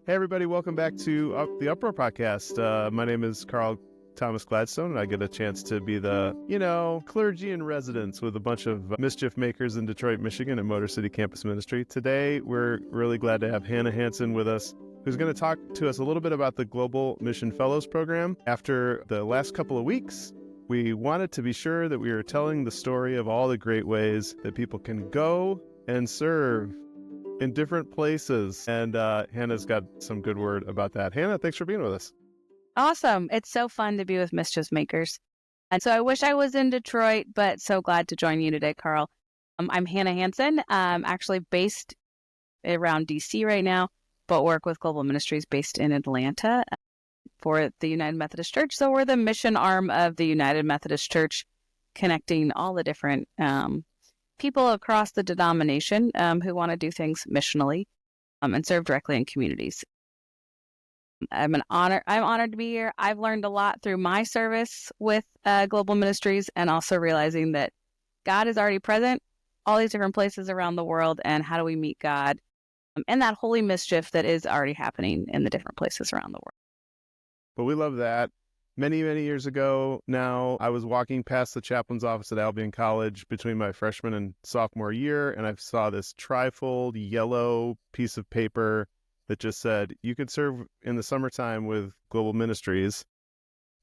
Hey, everybody, welcome back to the Uproar Podcast. My name is Carl Thomas Gladstone, and I get a chance to be the, clergy in residence with a bunch of mischief makers in Detroit, Michigan at Motor City Campus Ministry. Today, we're really glad to have Hanna Hanson with us, who's going to talk to us a little bit about the Global Mission Fellows Program. After the last couple of weeks, we wanted to be sure that we were telling the story of all the great ways that people can go and serve in different places. And Hannah's got some good word about that. Hanna, thanks for being with us. Awesome. It's so fun to be with Mischief Makers. And so I wish I was in Detroit, but so glad to join you today, Carl. I'm Hanna Hanson. I'm actually based around DC right now, but work with Global Ministries based in Atlanta for the United Methodist Church. So we're the mission arm of the United Methodist Church, connecting all the different people across the denomination who want to do things missionally and serve directly in communities. I'm honored to be here. I've learned a lot through my service with Global Ministries, and also realizing that God is already present all these different places around the world, and how do we meet God and that holy mischief that is already happening in the different places around the world. But we love that. Many, many years ago now, I was walking past the chaplain's office at Albion College between my freshman and sophomore year, and I saw this trifold yellow piece of paper that just said, you can serve in the summertime with Global Ministries.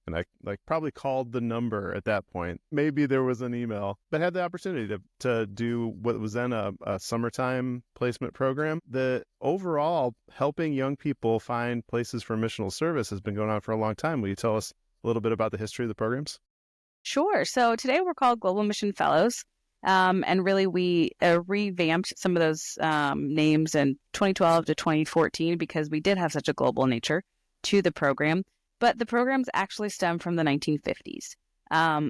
And I probably called the number at that point. Maybe there was an email, but had the opportunity to do what was then a summertime placement program. The overall helping young people find places for missional service has been going on for a long time. Will you tell us a little bit about the history of the programs? Sure. So today we're called Global Mission Fellows. And really, we revamped some of those names in 2012 to 2014 because we did have such a global nature to the program. But the programs actually stem from the 1950s.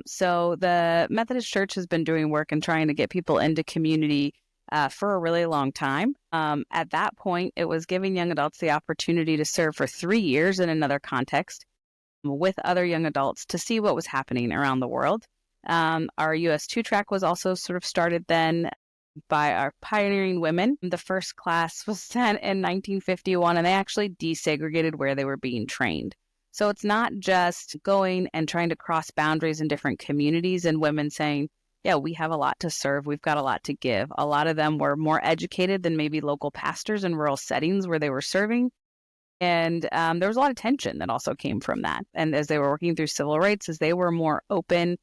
So the Methodist Church has been doing work and trying to get people into community for a really long time. At that point, it was giving young adults the opportunity to serve for 3 years in another context with other young adults to see what was happening around the world. Our US 2 track was also sort of started then by our pioneering women. The first class was sent in 1951, and they actually desegregated where they were being trained. So it's not just going and trying to cross boundaries in different communities and women saying, yeah, we have a lot to serve. We've got a lot to give. A lot of them were more educated than maybe local pastors in rural settings where they were serving. And there was a lot of tension that also came from that. And as they were working through civil rights, as they were more open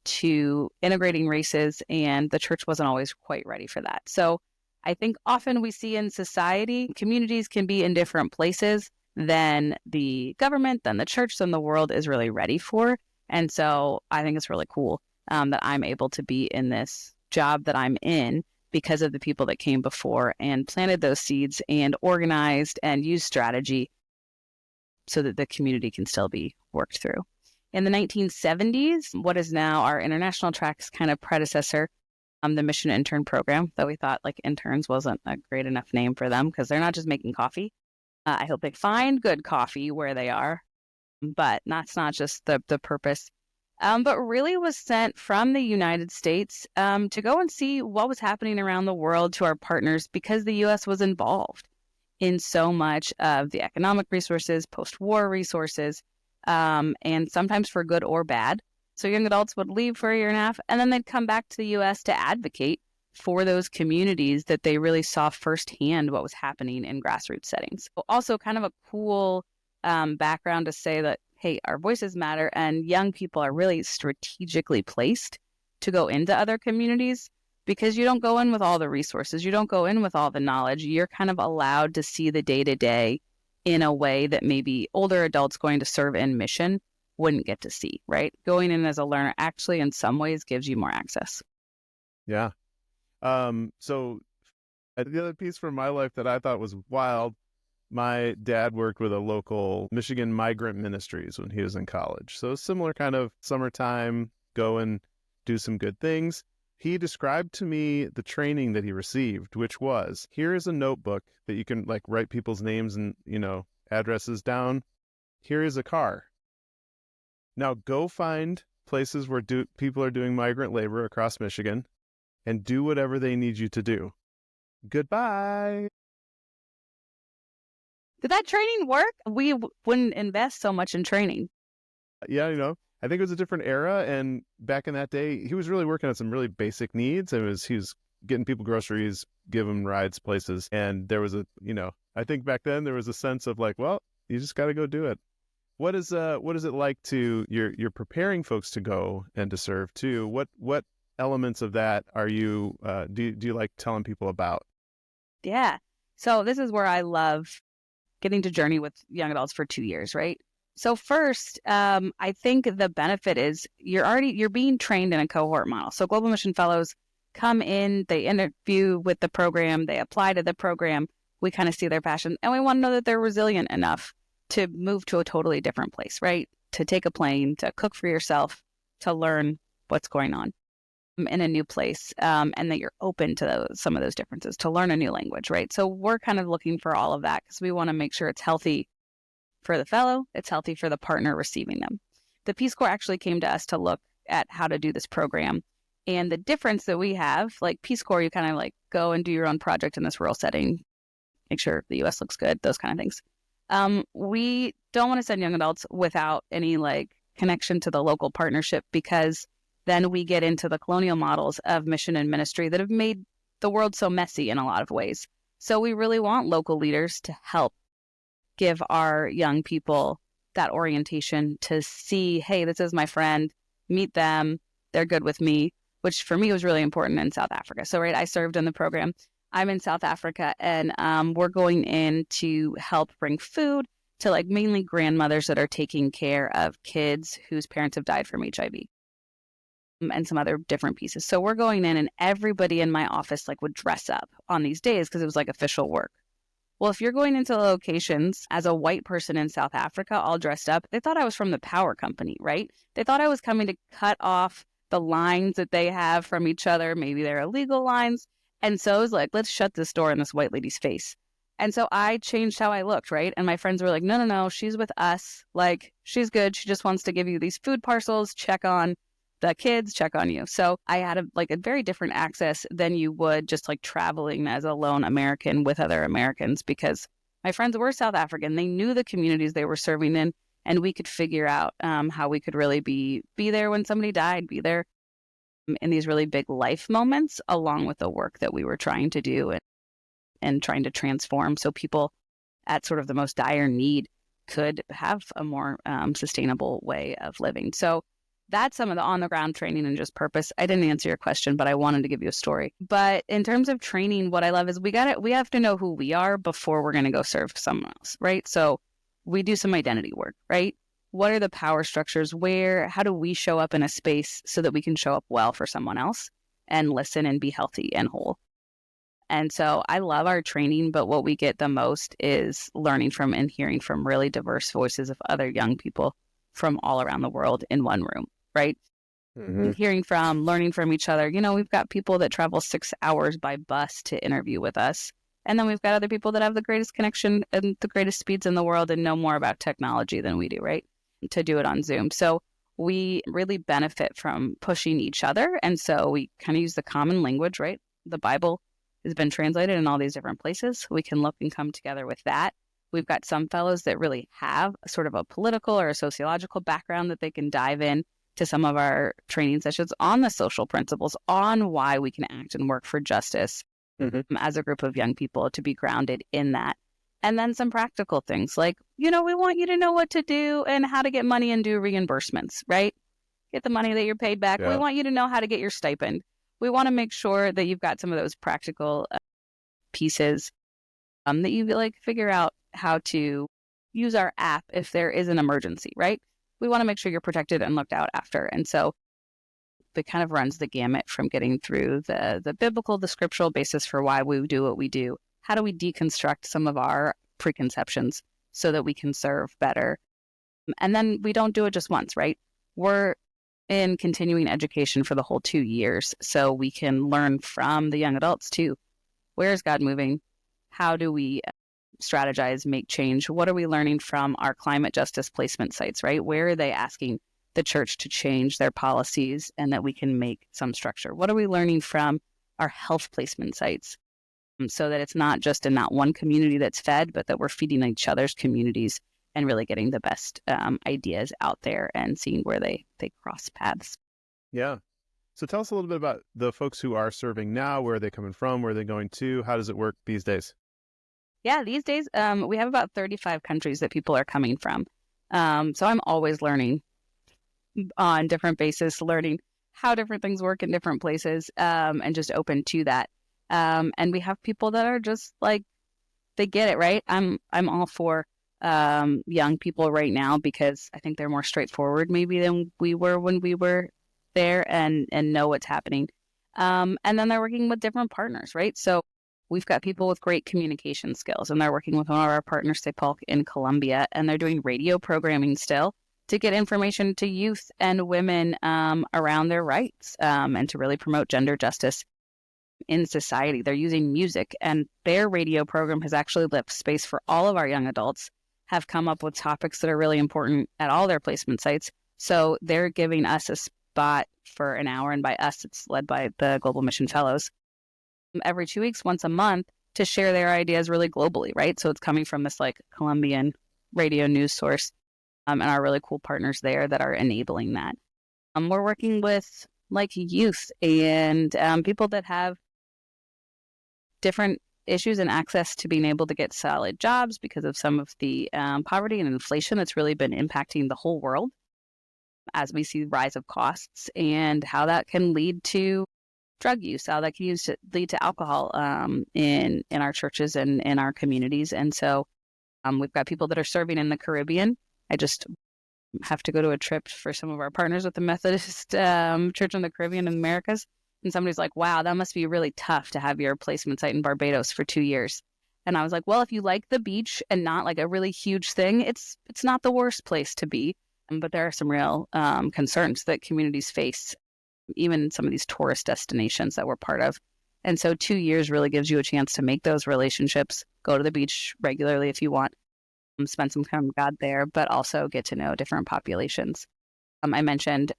to integrating races, and the church wasn't always quite ready for that. So I think often we see in society, communities can be in different places than the government, than the church, than the world is really ready for. And so I think it's really cool that I'm able to be in this job that I'm in because of the people that came before and planted those seeds and organized and used strategy so that the community can still be worked through. In the 1970s, what is now our international track's kind of predecessor, the Mission Intern Program, though we thought like interns wasn't a great enough name for them because they're not just making coffee. I hope they find good coffee where they are, but that's not just the purpose. But really was sent from the United States to go and see what was happening around the world to our partners because the U.S. was involved in so much of the economic resources, post-war resources, and sometimes for good or bad. So young adults would leave for a year and a half, and then they'd come back to the U.S. to advocate for those communities that they really saw firsthand what was happening in grassroots settings. Also kind of a cool background to say that, hey, our voices matter, and young people are really strategically placed to go into other communities because you don't go in with all the resources. You don't go in with all the knowledge. You're kind of allowed to see the day-to-day in a way that maybe older adults going to serve in mission wouldn't get to see, right? Going in as a learner actually in some ways gives you more access. Yeah. So the other piece from my life that I thought was wild, my dad worked with a local Michigan Migrant Ministries when he was in college. So similar kind of summertime, go and do some good things. He described to me the training that he received, which was, here is a notebook that you can like write people's names and, addresses down. Here is a car. Now go find places where people are doing migrant labor across Michigan and do whatever they need you to do. Goodbye. Did that training work? We wouldn't invest so much in training. Yeah, I think it was a different era, and back in that day, he was really working on some really basic needs. He was getting people groceries, give them rides places, and there was I think back then there was a sense of like, well, you just got to go do it. What is it like to you're preparing folks to go and to serve too? What elements of that are you do you like telling people about? Yeah. So this is where I love getting to journey with young adults for 2 years, right? So first, I think the benefit is you're being trained in a cohort model. So Global Mission Fellows come in, they interview with the program, they apply to the program. We kind of see their passion, and we want to know that they're resilient enough to move to a totally different place, right? To take a plane, to cook for yourself, to learn what's going on in a new place, and that you're open to some of those differences, to learn a new language, right? So we're kind of looking for all of that because we want to make sure it's healthy for the fellow, it's healthy for the partner receiving them. The Peace Corps actually came to us to look at how to do this program. And the difference that we have, like Peace Corps, you kind of like go and do your own project in this rural setting, make sure the US looks good, those kind of things. We don't want to send young adults without any like connection to the local partnership, because then we get into the colonial models of mission and ministry that have made the world so messy in a lot of ways. So we really want local leaders to help give our young people that orientation to see, hey, this is my friend, meet them, they're good with me, which for me was really important in South Africa. So, right, I served in the program. I'm in South Africa, and we're going in to help bring food to like mainly grandmothers that are taking care of kids whose parents have died from HIV and some other different pieces. So we're going in, and everybody in my office like would dress up on these days because it was like official work. Well, if you're going into locations as a white person in South Africa, all dressed up, they thought I was from the power company, right? They thought I was coming to cut off the lines that they have from each other. Maybe they're illegal lines. And so I was like, let's shut this door in this white lady's face. And so I changed how I looked, right? And my friends were like, no, no, no, she's with us. Like, she's good. She just wants to give you these food parcels, check on the kids, check on you. So I had a very different access than you would just like traveling as a lone American with other Americans, because my friends were South African. They knew the communities they were serving in, and we could figure out how we could really be there when somebody died, be there in these really big life moments, along with the work that we were trying to do and trying to transform so people at sort of the most dire need could have a more sustainable way of living. So that's some of the on the ground training and just purpose. I didn't answer your question, but I wanted to give you a story. But in terms of training, what I love is we have to know who we are before we're going to go serve someone else, right? So we do some identity work, right? What are the power structures? How do we show up in a space so that we can show up well for someone else and listen and be healthy and whole? And so I love our training, but what we get the most is learning from and hearing from really diverse voices of other young people from all around the world in one room, right? Mm-hmm. Learning from each other. We've got people that travel 6 hours by bus to interview with us. And then we've got other people that have the greatest connection and the greatest speeds in the world and know more about technology than we do, right? To do it on Zoom. So we really benefit from pushing each other. And so we kind of use the common language, right? The Bible has been translated in all these different places. We can look and come together with that. We've got some fellows that really have sort of a political or a sociological background that they can dive in to some of our training sessions on the social principles, on why we can act and work for justice as a group of young people, to be grounded in that. And then some practical things like, we want you to know what to do and how to get money and do reimbursements, right? Get the money that you're paid back. Yeah. We want you to know how to get your stipend. We want to make sure that you've got some of those practical pieces that you like figure out how to use our app if there is an emergency, right? We want to make sure you're protected and looked out after. And so it kind of runs the gamut from getting through the biblical, the scriptural basis for why we do what we do. How do we deconstruct some of our preconceptions so that we can serve better? And then we don't do it just once, right? We're in continuing education for the whole 2 years, so we can learn from the young adults too. Where is God moving? How do we strategize, make change? What are we learning from our climate justice placement sites, right? Where are they asking the church to change their policies and that we can make some structure? What are we learning from our health placement sites? so that it's not just in that one community that's fed, but that we're feeding each other's communities and really getting the best ideas out there and seeing where they cross paths. Yeah. So tell us a little bit about the folks who are serving now. Where are they coming from? Where are they going to? How does it work these days? Yeah, these days we have about 35 countries that people are coming from. So I'm always learning on different bases, learning how different things work in different places, and just open to that. And we have people that are just like, they get it, right? I'm all for young people right now because I think they're more straightforward maybe than we were when we were there and know what's happening. And then they're working with different partners, right? So we've got people with great communication skills, and they're working with one of our partners, Polk in Colombia, and they're doing radio programming still to get information to youth and women around their rights and to really promote gender justice in society. They're using music, and their radio program has actually left space for all of our young adults, have come up with topics that are really important at all their placement sites. So they're giving us a spot for an hour, and by us, it's led by the Global Mission Fellows, every 2 weeks, once a month, to share their ideas really globally, right? So it's coming from this like Colombian radio news source, and our really cool partners there that are enabling that. We're working with like youth and people that have different issues and access to being able to get solid jobs because of some of the poverty and inflation that's really been impacting the whole world as we see the rise of costs and how that can lead to drug use, how that can lead to alcohol in our churches and in our communities. And so we've got people that are serving in the Caribbean. I just have to go to a trip for some of our partners with the Methodist Church in the Caribbean and Americas. And somebody's like, wow, that must be really tough to have your placement site in Barbados for 2 years. And I was like, well, if you like the beach and not like a really huge thing, it's not the worst place to be. But there are some real concerns that communities face, even some of these tourist destinations that we're part of. And so 2 years really gives you a chance to make those relationships, go to the beach regularly if you want, spend some time with God there, but also get to know different populations. I mentioned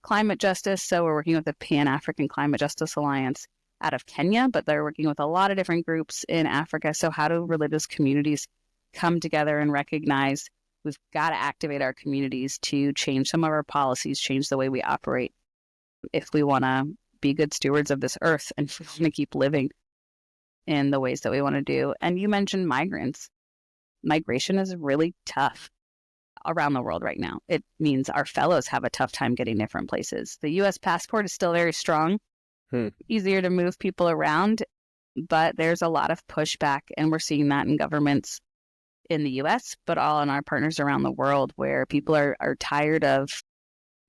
climate justice. So we're working with the Pan-African Climate Justice Alliance out of Kenya, but they're working with a lot of different groups in Africa. So how do religious communities come together and recognize we've got to activate our communities to change some of our policies, change the way we operate if we want to be good stewards of this earth and if we want to keep living in the ways that we want to do. And you mentioned migrants. Migration is really tough around the world right now. It means our fellows have a tough time getting different places. The U.S. passport is still very strong, easier to move people around, but there's a lot of pushback, and we're seeing that in governments in the U.S., but all in our partners around the world, where people are tired of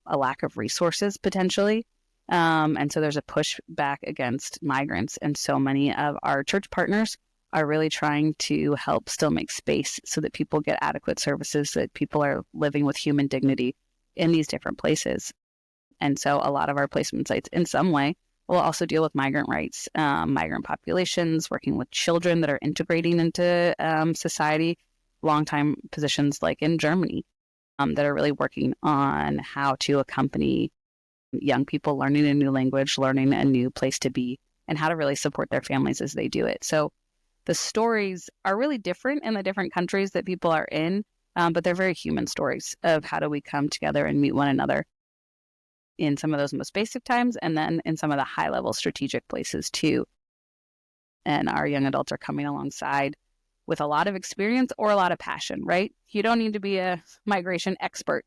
a lack of resources potentially. And so there's a pushback against migrants. And so many of our church partners are really trying to help still make space so that people get adequate services, so that people are living with human dignity in these different places. And so a lot of our placement sites in some way will also deal with migrant rights, migrant populations, working with children that are integrating into society, longtime positions like in Germany that are really working on how to accompany young people learning a new language, learning a new place to be, and how to really support their families as they do it. So the stories are really different in the different countries that people are in, but they're very human stories of how do we come together and meet one another in some of those most basic times, and then in some of the high-level strategic places too. And our young adults are coming alongside with a lot of experience or a lot of passion, right? You don't need to be a migration expert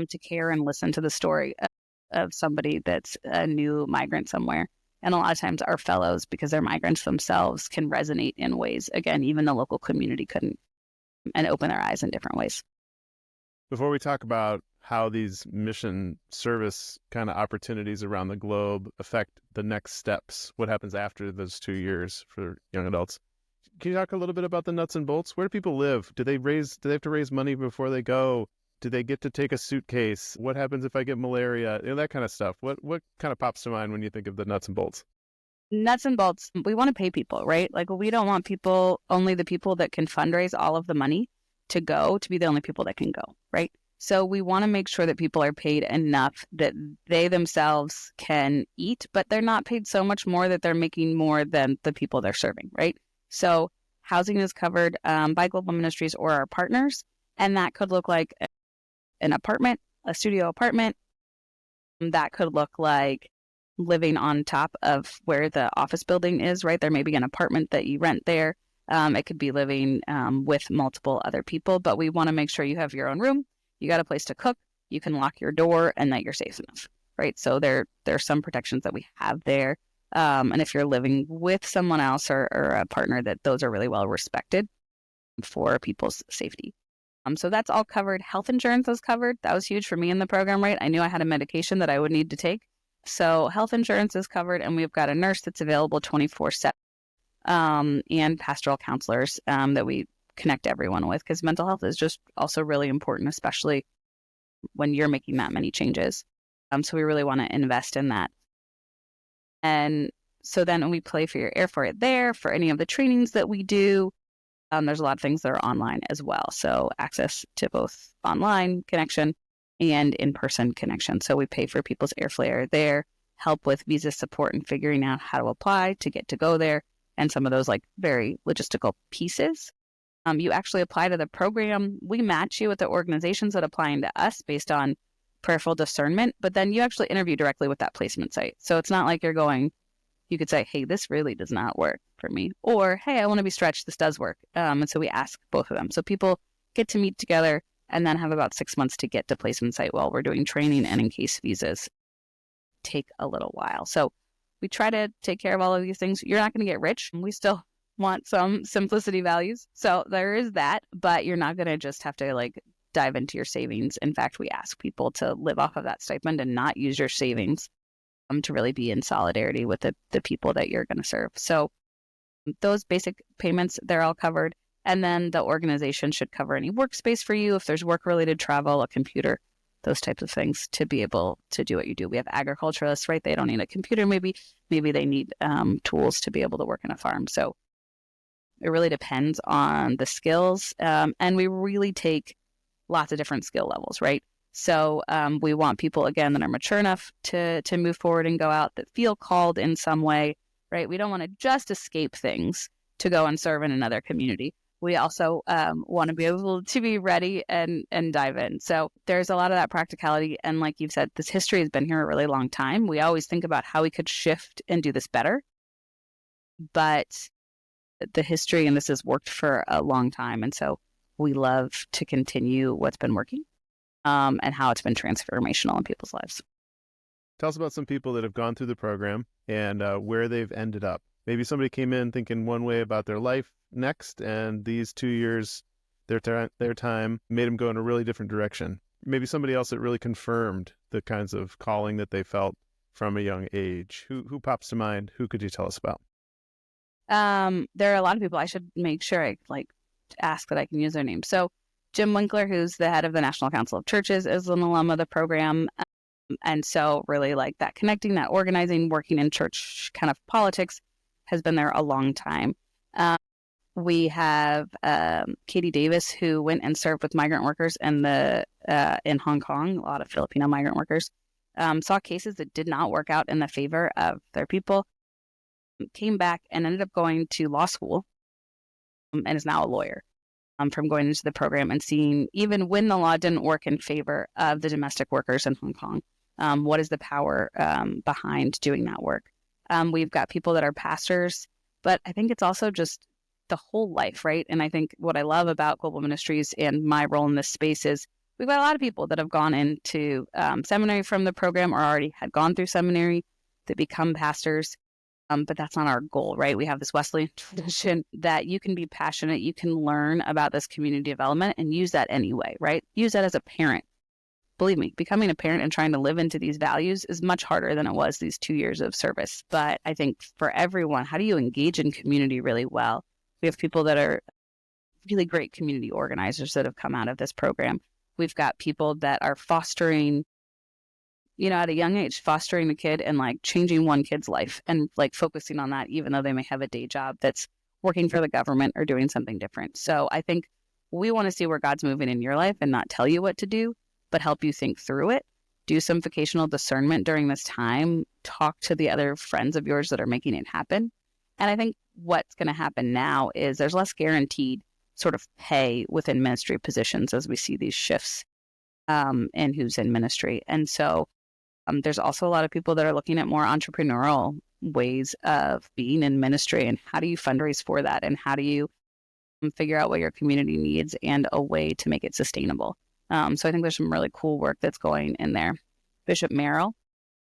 to care and listen to the story of somebody that's a new migrant somewhere. And a lot of times our fellows, because they're migrants themselves, can resonate in ways, again, even the local community couldn't, and open their eyes in different ways. Before we talk about how these mission service kind of opportunities around the globe affect the next steps, what happens after those 2 years for young adults, can you talk a little bit about the nuts and bolts? Where do people live? Do they have to raise money before they go? Do they get to take a suitcase? What happens if I get malaria? That kind of stuff. What kind of pops to mind when you think of the nuts and bolts? Nuts and bolts, we want to pay people, right? Like we don't want only the people that can fundraise all of the money to go to be the only people that can go, right? So we want to make sure that people are paid enough that they themselves can eat, but they're not paid so much more that they're making more than the people they're serving, right? So housing is covered by Global Ministries or our partners, and that could look like an apartment, a studio apartment. That could look like living on top of where the office building is, right? There may be an apartment that you rent there. It could be living with multiple other people, but we want to make sure you have your own room, you got a place to cook, you can lock your door, and that you're safe enough, right? So there's some protections that we have there. And if you're living with someone else or a partner, that those are really well respected for people's safety. So that's all covered. Health insurance is covered. That was huge for me in the program, right? I knew I had a medication that I would need to take. So health insurance is covered, and we've got a nurse that's available 24/7, and pastoral counselors that we connect everyone with, because mental health is just also really important, especially when you're making that many changes. So we really want to invest in that. And so then we pay for your airfare there, for any of the trainings that we do. There's a lot of things that are online as well. So access to both online connection and in-person connection. So we pay for people's airfare there, help with visa support and figuring out how to apply to get to go there, and some of those like very logistical pieces. You actually apply to the program. We match you with the organizations that apply into us based on prayerful discernment, but then you actually interview directly with that placement site. So it's not like you could say, hey, this really does not work for me. Or, hey, I want to be stretched. This does work. And so we ask both of them. So people get to meet together and then have about 6 months to get to placement site while we're doing training, and in case visas take a little while. So we try to take care of all of these things. You're not going to get rich. We still want some simplicity values. So there is that, but you're not going to just have to like dive into your savings. In fact, we ask people to live off of that stipend and not use your savings to really be in solidarity with the people that you're going to serve. So those basic payments, they're all covered. And then the organization should cover any workspace for you if there's work-related travel, a computer, those types of things to be able to do what you do. We have agriculturalists, right? They don't need a computer. Maybe they need tools to be able to work in a farm. So it really depends on the skills. And we really take lots of different skill levels, right? So we want people, again, that are mature enough to move forward and go out, that feel called in some way, right? We don't want to just escape things to go and serve in another community. We also want to be able to be ready and dive in. So there's a lot of that practicality. And like you've said, this history has been here a really long time. We always think about how we could shift and do this better. But the history and this has worked for a long time. And so we love to continue what's been working and how it's been transformational in people's lives. Tell us about some people that have gone through the program and where they've ended up. Maybe somebody came in thinking one way about their life next, and these 2 years, their time made them go in a really different direction. Maybe somebody else that really confirmed the kinds of calling that they felt from a young age. Who pops to mind? Who could you tell us about? There are a lot of people. I should make sure I ask that I can use their name. So Jim Winkler, who's the head of the National Council of Churches, is an alum of the program. And so really like that connecting, that organizing, working in church kind of politics has been there a long time. We have Katie Davis, who went and served with migrant workers in Hong Kong, a lot of Filipino migrant workers, saw cases that did not work out in the favor of their people, came back and ended up going to law school and is now a lawyer from going into the program and seeing, even when the law didn't work in favor of the domestic workers in Hong Kong, what is the power behind doing that work. We've got people that are pastors, but I think it's also just the whole life, right? And I think what I love about Global Ministries and my role in this space is we've got a lot of people that have gone into seminary from the program or already had gone through seminary that become pastors. But that's not our goal, right? We have this Wesleyan tradition that you can be passionate, you can learn about this community development and use that anyway, right? Use that as a parent. Believe me, becoming a parent and trying to live into these values is much harder than it was these 2 years of service. But I think for everyone, how do you engage in community really well? We have people that are really great community organizers that have come out of this program. We've got people that are fostering, at a young age, fostering a kid and changing one kid's life and focusing on that, even though they may have a day job that's working for the government or doing something different. So I think we want to see where God's moving in your life and not tell you what to do. but help you think through it. Do some vocational discernment during this time. Talk to the other friends of yours that are making it happen. And I think what's going to happen now is there's less guaranteed sort of pay within ministry positions as we see these shifts in who's in ministry. And so there's also a lot of people that are looking at more entrepreneurial ways of being in ministry, and how do you fundraise for that, and how do you figure out what your community needs and a way to make it sustainable. So I think there's some really cool work that's going in there. Bishop Merrill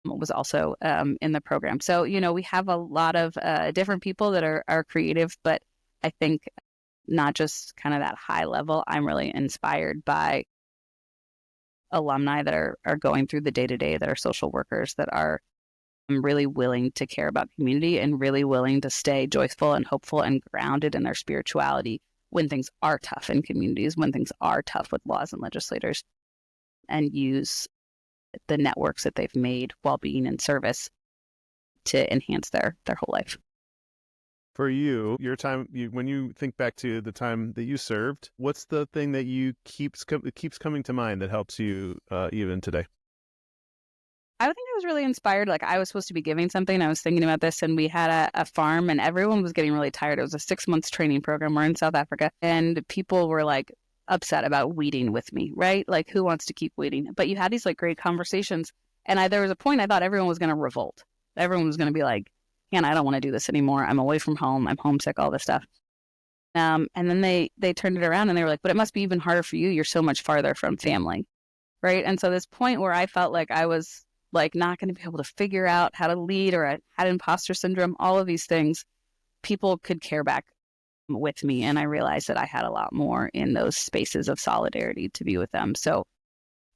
was also in the program. So, we have a lot of different people that are creative, but I think not just kind of that high level. I'm really inspired by alumni that are going through the day-to-day, that are social workers, that are really willing to care about community and really willing to stay joyful and hopeful and grounded in their spirituality when things are tough in communities, when things are tough with laws and legislators, and use the networks that they've made while being in service to enhance their whole life. For you, your time, when you think back to the time that you served, what's the thing that keeps coming to mind that helps you even today? I think I was really inspired. Like, I was supposed to be giving something. I was thinking about this, and we had a farm, and everyone was getting really tired. It was a 6 months training program. We're in South Africa, and people were like upset about weeding with me, right? Like, who wants to keep weeding? But you had these like great conversations, and there was a point I thought everyone was going to revolt. Everyone was going to be like, "Man, I don't want to do this anymore. I'm away from home. I'm homesick. All this stuff." And then they turned it around, and they were like, "But it must be even harder for you. You're so much farther from family, right?" And so this point where I felt like I was like not going to be able to figure out how to lead, or I had imposter syndrome, all of these things, people could care back with me. And I realized that I had a lot more in those spaces of solidarity to be with them. So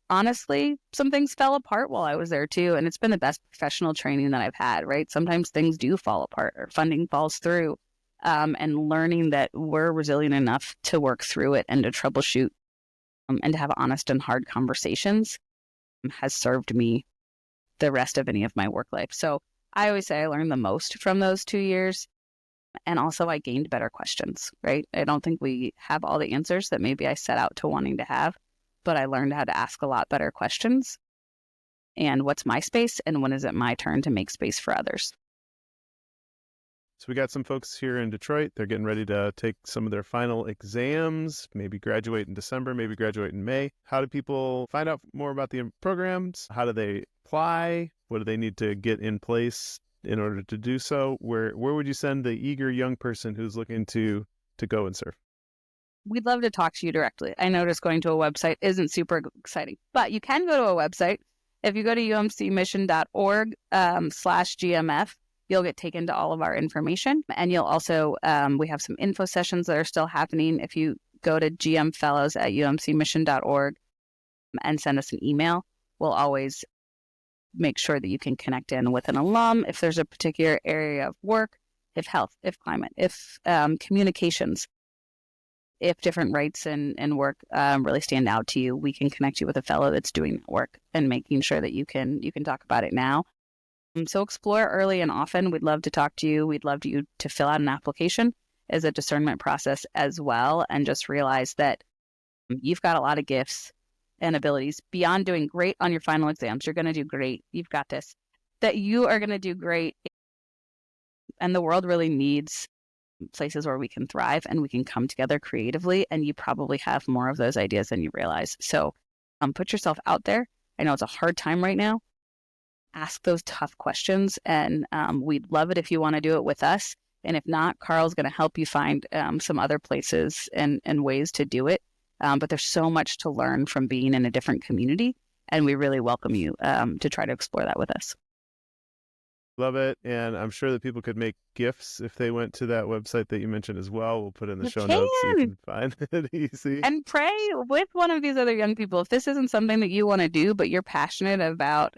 honestly, some things fell apart while I was there too. And it's been the best professional training that I've had, right? Sometimes things do fall apart or funding falls through. And learning that we're resilient enough to work through it and to troubleshoot and to have honest and hard conversations has served me the rest of any of my work life. So I always say I learned the most from those 2 years. And also I gained better questions, right? I don't think we have all the answers that maybe I set out to wanting to have, but I learned how to ask a lot better questions. And what's my space, and when is it my turn to make space for others? So we got some folks here in Detroit. They're getting ready to take some of their final exams, maybe graduate in December, maybe graduate in May. How do people find out more about the programs? How do they apply? What do they need to get in place in order to do so? Where would you send the eager young person who's looking to go and serve? We'd love to talk to you directly. I notice going to a website isn't super exciting, but you can go to a website. If you go to umcmission.org/GMF, you'll get taken to all of our information. And you'll also, we have some info sessions that are still happening. If you go to gmfellows@umcmission.org and send us an email, we'll always make sure that you can connect in with an alum if there's a particular area of work, if health, if climate, if communications, if different rights and work really stand out to you. We can connect you with a fellow that's doing that work and making sure that you can talk about it now. So explore early and often. We'd love to talk to you. We'd love you to fill out an application as a discernment process as well, and just realize that you've got a lot of gifts and abilities beyond doing great on your final exams. You're going to do great. You've got this. That you are going to do great. And the world really needs places where we can thrive and we can come together creatively. And you probably have more of those ideas than you realize. So put yourself out there. I know it's a hard time right now. Ask those tough questions, and we'd love it if you want to do it with us. And if not, Carl's going to help you find some other places and ways to do it. But there's so much to learn from being in a different community, and we really welcome you to try to explore that with us. Love it. And I'm sure that people could make gifts if they went to that website that you mentioned as well. We'll put in the show notes so you can find it easy. And pray with one of these other young people. If this isn't something that you want to do, but you're passionate about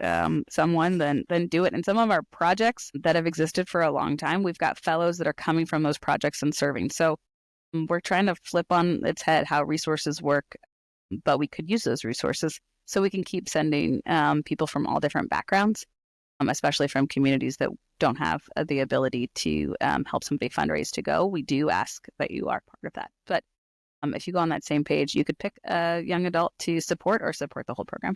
someone, then do it. And some of our projects that have existed for a long time, we've got fellows that are coming from those projects and serving. So we're trying to flip on its head how resources work, but we could use those resources so we can keep sending people from all different backgrounds, especially from communities that don't have the ability to help somebody fundraise to go. We do ask that you are part of that. But If you go on that same page, you could pick a young adult to support or support the whole program.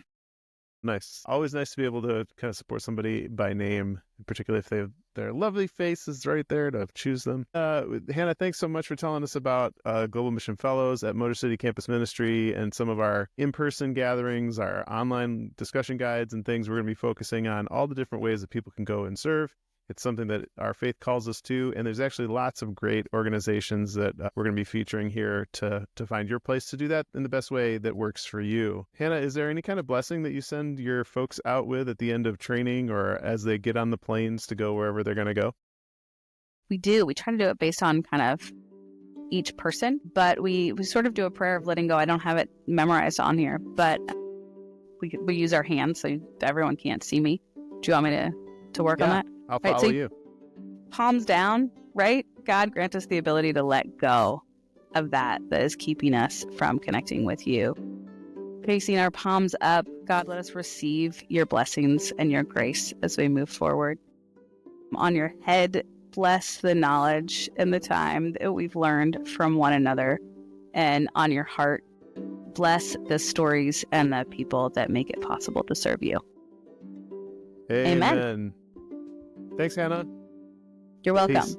Nice. Always nice to be able to kind of support somebody by name, particularly if they have their lovely faces right there to choose them. Hannah, thanks so much for telling us about Global Mission Fellows at Motor City Campus Ministry and some of our in-person gatherings, our online discussion guides and things. We're going to be focusing on all the different ways that people can go and serve. It's something that our faith calls us to, and there's actually lots of great organizations that we're going to be featuring here to find your place to do that in the best way that works for you. Hannah, is there any kind of blessing that you send your folks out with at the end of training or as they get on the planes to go wherever they're going to go? We do. We try to do it based on kind of each person, but we sort of do a prayer of letting go. I don't have it memorized on here, but we use our hands so everyone can't see me. Do you want me to work on that? I'll follow you. Palms down, right? God grant us the ability to let go of that is keeping us from connecting with you. Facing our palms up, God, let us receive your blessings and your grace as we move forward. On your head, bless the knowledge and the time that we've learned from one another. And on your heart, bless the stories and the people that make it possible to serve you. Amen. Amen. Thanks, Hannah. You're welcome. Peace.